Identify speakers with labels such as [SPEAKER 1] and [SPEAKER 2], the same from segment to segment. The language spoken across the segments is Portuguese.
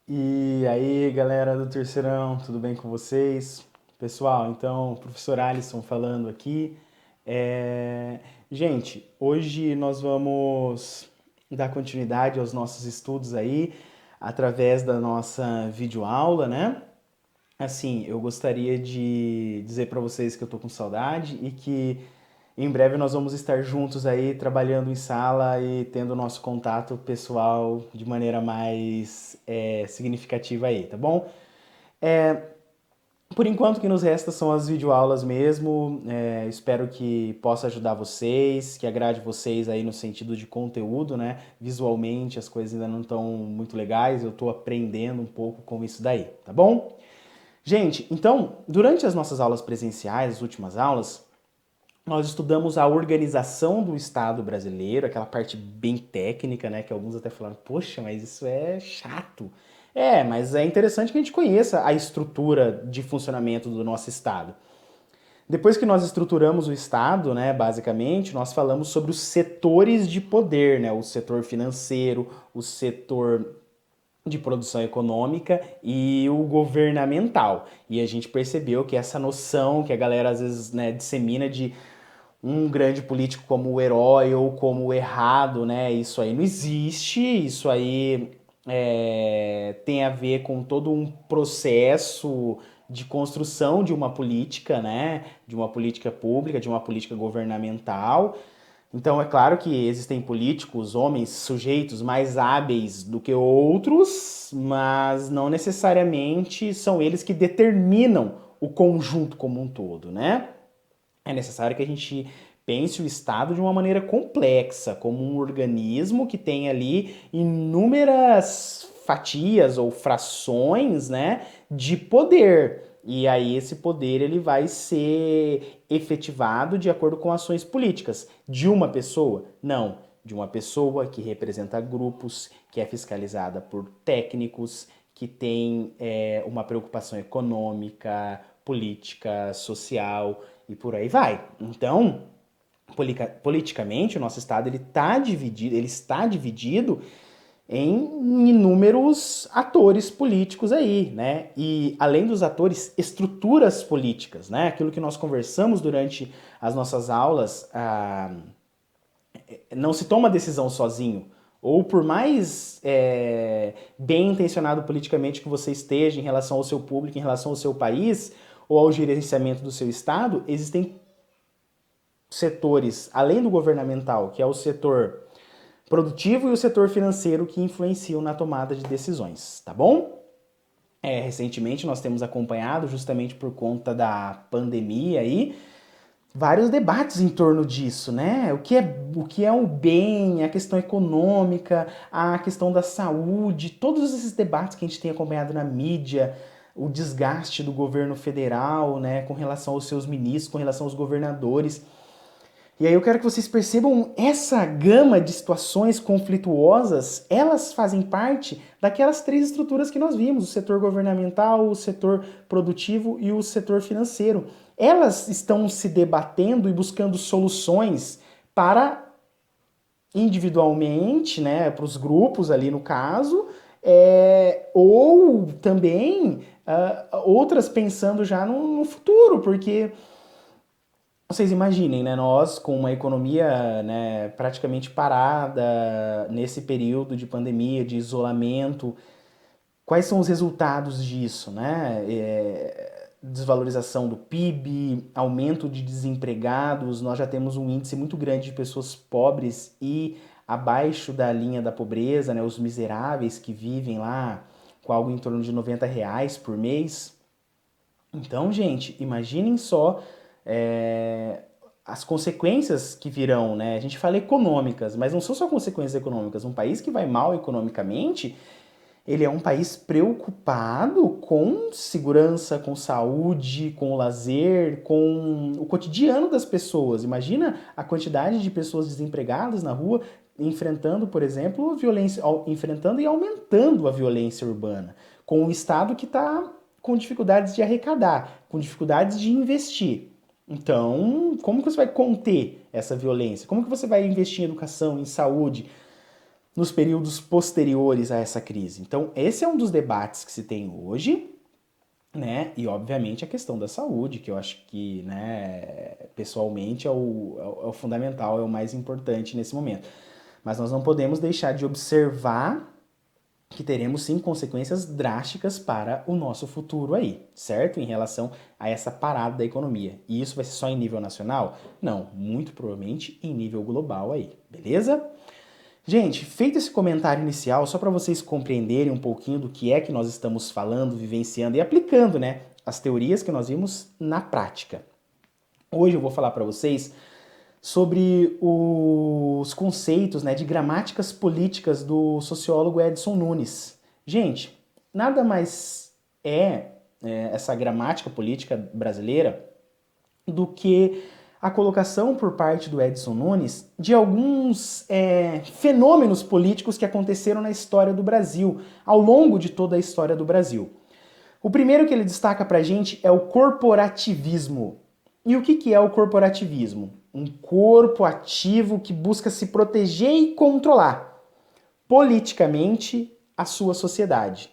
[SPEAKER 1] E aí, galera do Terceirão, tudo bem com vocês? Pessoal, então, professor Alisson falando aqui. Gente, hoje nós vamos dar continuidade aos nossos estudos aí, através da nossa videoaula, né? Assim, eu gostaria de dizer para vocês que eu tô com saudade e que em breve nós vamos estar juntos aí, trabalhando em sala e tendo o nosso contato pessoal de maneira mais significativa aí, tá bom? Por enquanto, o que nos resta são as videoaulas mesmo. Espero que possa ajudar vocês, que agrade vocês aí no sentido de conteúdo, né? Visualmente as coisas ainda não estão muito legais, eu estou aprendendo um pouco com isso daí, tá bom? Gente, então, durante as nossas aulas presenciais, as últimas aulas, nós estudamos a organização do Estado brasileiro, aquela parte bem técnica, né? Que alguns até falaram, poxa, mas isso é chato. Mas é interessante que a gente conheça a estrutura de funcionamento do nosso Estado. Depois que nós estruturamos o Estado, né, basicamente, nós falamos sobre os setores de poder, né? O setor financeiro, o setor de produção econômica e o governamental. E a gente percebeu que essa noção que a galera às vezes, né, dissemina de um grande político como o herói ou como o errado, né? Isso aí não existe, isso aí tem a ver com todo um processo de construção de uma política, né? De uma política pública, de uma política governamental. Então é claro que existem políticos, homens, sujeitos mais hábeis do que outros, mas não necessariamente são eles que determinam o conjunto como um todo, né? É necessário que a gente pense o Estado de uma maneira complexa, como um organismo que tem ali inúmeras fatias ou frações, né, de poder. E aí esse poder ele vai ser efetivado de acordo com ações políticas de uma pessoa? Não, de uma pessoa que representa grupos, que é fiscalizada por técnicos, que tem uma preocupação econômica, política, social e por aí vai. Então, politicamente, o nosso Estado ele está dividido em inúmeros atores políticos aí, né? E além dos atores, estruturas políticas, né? Aquilo que nós conversamos durante as nossas aulas, não se toma decisão sozinho. Ou por mais bem intencionado politicamente que você esteja em relação ao seu público, em relação ao seu país, ou ao gerenciamento do seu estado, existem setores, além do governamental, que é o setor produtivo e o setor financeiro que influenciam na tomada de decisões, tá bom? Recentemente nós temos acompanhado, justamente por conta da pandemia aí, vários debates em torno disso, né? O que é o bem, a questão econômica, a questão da saúde, todos esses debates que a gente tem acompanhado na mídia, o desgaste do governo federal, né, com relação aos seus ministros, com relação aos governadores. E aí eu quero que vocês percebam essa gama de situações conflituosas, elas fazem parte daquelas três estruturas que nós vimos, o setor governamental, o setor produtivo e o setor financeiro. Elas estão se debatendo e buscando soluções para individualmente, né, para os grupos ali no caso, ou também outras pensando já no futuro, porque vocês imaginem, né, nós com uma economia, né, praticamente parada nesse período de pandemia, de isolamento, quais são os resultados disso, né? Desvalorização do PIB, aumento de desempregados, nós já temos um índice muito grande de pessoas pobres e abaixo da linha da pobreza, né, os miseráveis que vivem lá com algo em torno de R$ 90 por mês. Então, gente, imaginem só é, as consequências que virão, né? A gente fala econômicas, mas não são só consequências econômicas. Um país que vai mal economicamente, ele é um país preocupado com segurança, com saúde, com o lazer, com o cotidiano das pessoas. Imagina a quantidade de pessoas desempregadas na rua enfrentando, por exemplo, a violência, enfrentando e aumentando a violência urbana, com o Estado que está com dificuldades de arrecadar, com dificuldades de investir. Então, como que você vai conter essa violência? Como que você vai investir em educação, em saúde? nos períodos posteriores a essa crise. Então, esse é um dos debates que se tem hoje, né? E, obviamente, a questão da saúde, que eu acho que, né, pessoalmente, é o fundamental, é o mais importante nesse momento. Mas nós não podemos deixar de observar que teremos sim consequências drásticas para o nosso futuro aí, certo? Em relação a essa parada da economia. E isso vai ser só em nível nacional? Não, muito provavelmente em nível global aí, beleza? Gente, feito esse comentário inicial, só para vocês compreenderem um pouquinho do que é que nós estamos falando, vivenciando e aplicando, né, as teorias que nós vimos na prática. Hoje eu vou falar para vocês sobre os conceitos, né, de gramáticas políticas do sociólogo Edson Nunes. Gente, nada mais essa gramática política brasileira do que a colocação por parte do Edson Nunes de alguns fenômenos políticos que aconteceram na história do Brasil, ao longo de toda a história do Brasil. O primeiro que ele destaca pra gente é o corporativismo. E o que é o corporativismo? Um corpo ativo que busca se proteger e controlar politicamente a sua sociedade.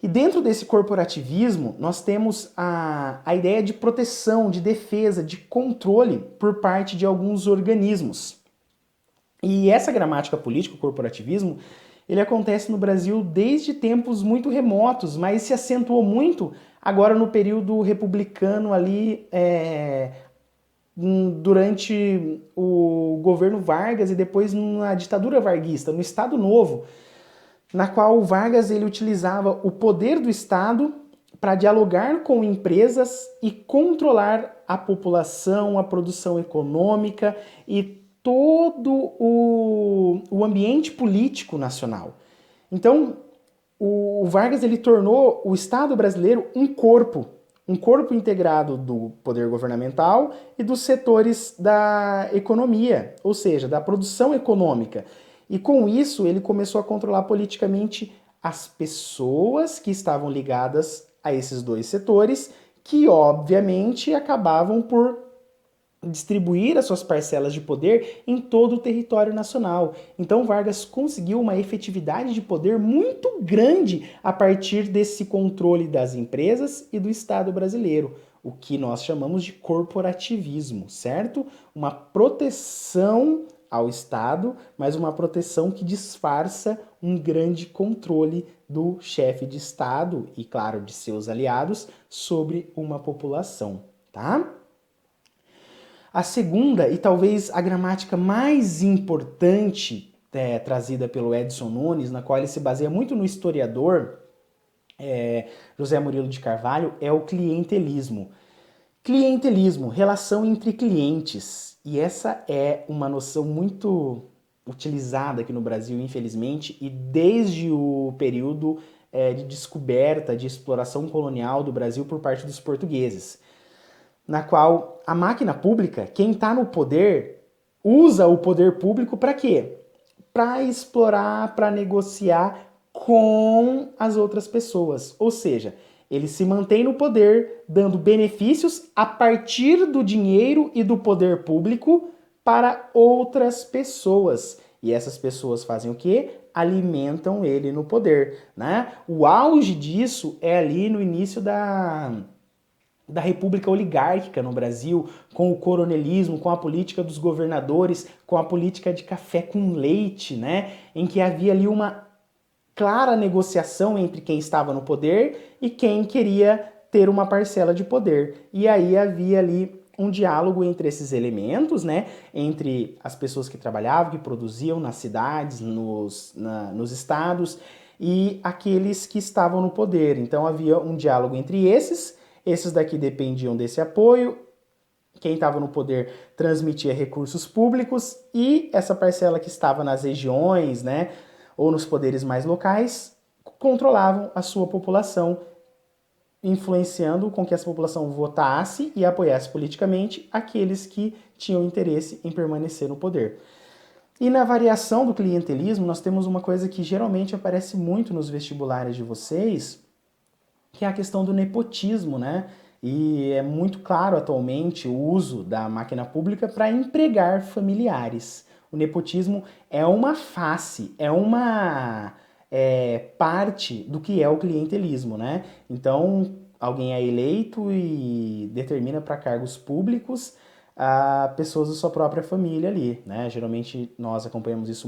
[SPEAKER 1] E dentro desse corporativismo, nós temos a ideia de proteção, de defesa, de controle por parte de alguns organismos. E essa gramática política, o corporativismo, ele acontece no Brasil desde tempos muito remotos, mas se acentuou muito agora no período republicano ali, durante o governo Vargas e depois na ditadura varguista, no Estado Novo, na qual o Vargas ele utilizava o poder do Estado para dialogar com empresas e controlar a população, a produção econômica e todo o ambiente político nacional. Então, o Vargas ele tornou o Estado brasileiro um corpo integrado do poder governamental e dos setores da economia, ou seja, da produção econômica. E com isso ele começou a controlar politicamente as pessoas que estavam ligadas a esses dois setores, que obviamente acabavam por distribuir as suas parcelas de poder em todo o território nacional. Então Vargas conseguiu uma efetividade de poder muito grande a partir desse controle das empresas e do Estado brasileiro, o que nós chamamos de corporativismo, certo? Uma proteção ao Estado, mas uma proteção que disfarça um grande controle do chefe de Estado e, claro, de seus aliados sobre uma população, tá? A segunda, e talvez a gramática mais importante trazida pelo Edson Nunes, na qual ele se baseia muito no historiador José Murilo de Carvalho, é o clientelismo. Clientelismo, relação entre clientes. E essa é uma noção muito utilizada aqui no Brasil, infelizmente, e desde o período de descoberta, de exploração colonial do Brasil por parte dos portugueses, na qual a máquina pública, quem está no poder, usa o poder público para quê? Para explorar, para negociar com as outras pessoas. Ou seja, ele se mantém no poder, dando benefícios a partir do dinheiro e do poder público para outras pessoas. E essas pessoas fazem o quê? Alimentam ele no poder, né? O auge disso é ali no início da República Oligárquica no Brasil, com o coronelismo, com a política dos governadores, com a política de café com leite, né? Em que havia ali uma clara negociação entre quem estava no poder e quem queria ter uma parcela de poder. E aí havia ali um diálogo entre esses elementos, né? Entre as pessoas que trabalhavam, que produziam nas cidades, nos estados, e aqueles que estavam no poder. Então havia um diálogo entre esses daqui dependiam desse apoio, quem estava no poder transmitia recursos públicos e essa parcela que estava nas regiões, né, ou nos poderes mais locais, controlavam a sua população, influenciando com que essa população votasse e apoiasse politicamente aqueles que tinham interesse em permanecer no poder. E na variação do clientelismo, nós temos uma coisa que geralmente aparece muito nos vestibulares de vocês, que é a questão do nepotismo, né? E é muito claro atualmente o uso da máquina pública para empregar familiares. O nepotismo é uma face, é uma parte do que é o clientelismo, né? Então, alguém é eleito e determina para cargos públicos a pessoas da sua própria família ali, né? Geralmente nós acompanhamos isso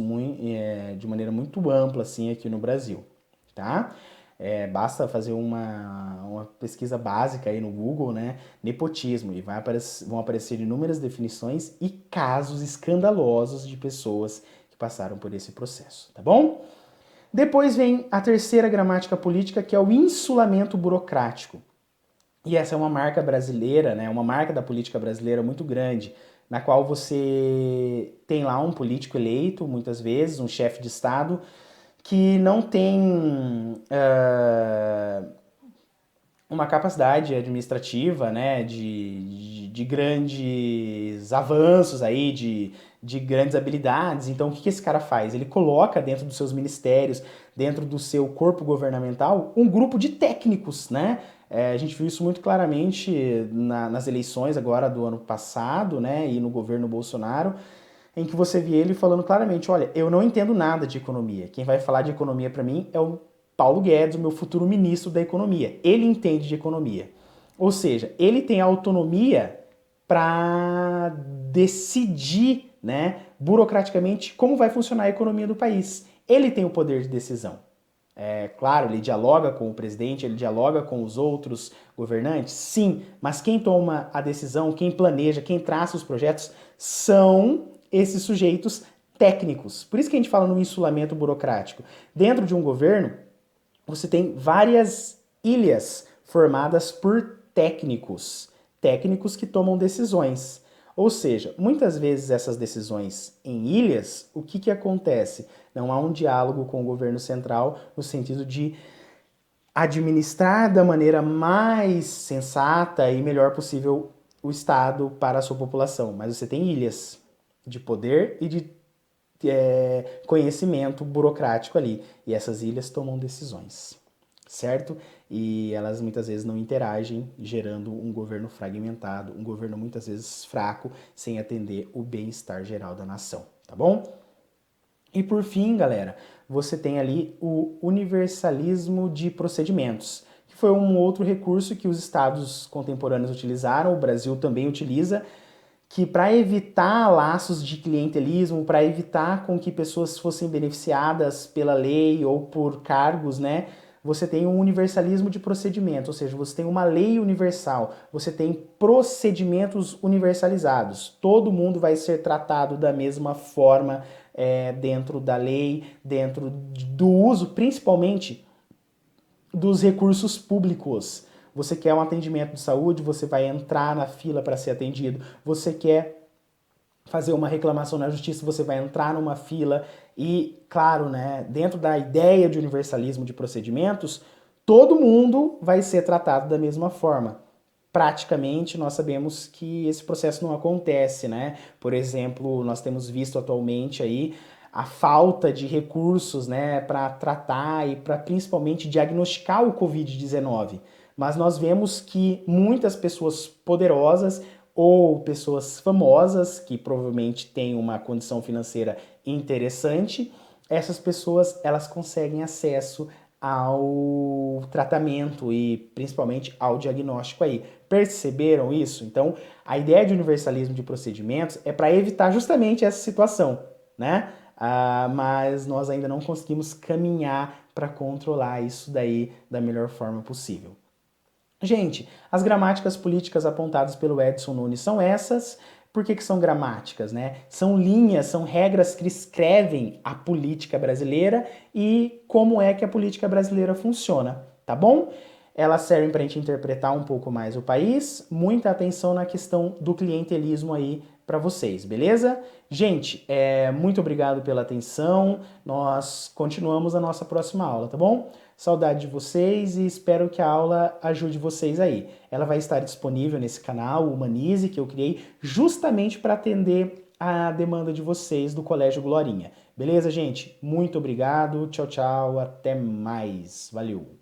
[SPEAKER 1] de maneira muito ampla, assim, aqui no Brasil, tá? Basta fazer uma pesquisa básica aí no Google, né? Nepotismo, e vão aparecer inúmeras definições e casos escandalosos de pessoas que passaram por esse processo, tá bom? Depois vem a terceira gramática política, que é o insulamento burocrático. E essa é uma marca brasileira, né? Uma marca da política brasileira muito grande, na qual você tem lá um político eleito, muitas vezes, um chefe de Estado, que não tem uma capacidade administrativa, né, de grandes avanços aí, de grandes habilidades. Então, o que esse cara faz? Ele coloca dentro dos seus ministérios, dentro do seu corpo governamental, um grupo de técnicos, né? A gente viu isso muito claramente nas eleições agora do ano passado, né, e no governo Bolsonaro, em que você vê ele falando claramente, olha, eu não entendo nada de economia. Quem vai falar de economia para mim é o Paulo Guedes, o meu futuro ministro da economia. Ele entende de economia. Ou seja, ele tem autonomia para decidir, né, burocraticamente como vai funcionar a economia do país. Ele tem o poder de decisão. Claro, ele dialoga com o presidente, ele dialoga com os outros governantes, sim, mas quem toma a decisão, quem planeja, quem traça os projetos são esses sujeitos técnicos. Por isso que a gente fala no insulamento burocrático. Dentro de um governo, você tem várias ilhas formadas por técnicos, técnicos que tomam decisões. Ou seja, muitas vezes essas decisões em ilhas, o que acontece? Não há um diálogo com o governo central no sentido de administrar da maneira mais sensata e melhor possível o Estado para a sua população. Mas você tem ilhas de poder e de conhecimento burocrático ali. E essas ilhas tomam decisões, certo? E elas muitas vezes não interagem, gerando um governo fragmentado, um governo muitas vezes fraco, sem atender o bem-estar geral da nação, tá bom? E por fim, galera, você tem ali o universalismo de procedimentos, que foi um outro recurso que os estados contemporâneos utilizaram, o Brasil também utiliza, que para evitar laços de clientelismo, para evitar com que pessoas fossem beneficiadas pela lei ou por cargos, né, você tem um universalismo de procedimentos, ou seja, você tem uma lei universal, você tem procedimentos universalizados. Todo mundo vai ser tratado da mesma forma dentro da lei, dentro do uso, principalmente, dos recursos públicos. Você quer um atendimento de saúde, você vai entrar na fila para ser atendido. Você quer fazer uma reclamação na justiça, você vai entrar numa fila e, claro, né, dentro da ideia de universalismo de procedimentos, todo mundo vai ser tratado da mesma forma. Praticamente, nós sabemos que esse processo não acontece, né? Por exemplo, nós temos visto atualmente aí a falta de recursos, né, para tratar e para principalmente diagnosticar o Covid-19. Mas nós vemos que muitas pessoas poderosas ou pessoas famosas, que provavelmente têm uma condição financeira interessante, essas pessoas elas conseguem acesso ao tratamento e principalmente ao diagnóstico aí. Perceberam isso? Então, a ideia de universalismo de procedimentos é para evitar justamente essa situação, né? Mas nós ainda não conseguimos caminhar para controlar isso daí da melhor forma possível. Gente, as gramáticas políticas apontadas pelo Edson Nunes são essas. Por que são gramáticas, né? São linhas, são regras que escrevem a política brasileira e como é que a política brasileira funciona, tá bom? Elas servem para a gente interpretar um pouco mais o país. Muita atenção na questão do clientelismo aí para vocês, beleza? Gente, muito obrigado pela atenção. Nós continuamos a nossa próxima aula, tá bom? Saudade de vocês e espero que a aula ajude vocês aí. Ela vai estar disponível nesse canal, o Humanize, que eu criei justamente para atender a demanda de vocês do Colégio Glorinha. Beleza, gente? Muito obrigado. Tchau, tchau. Até mais. Valeu.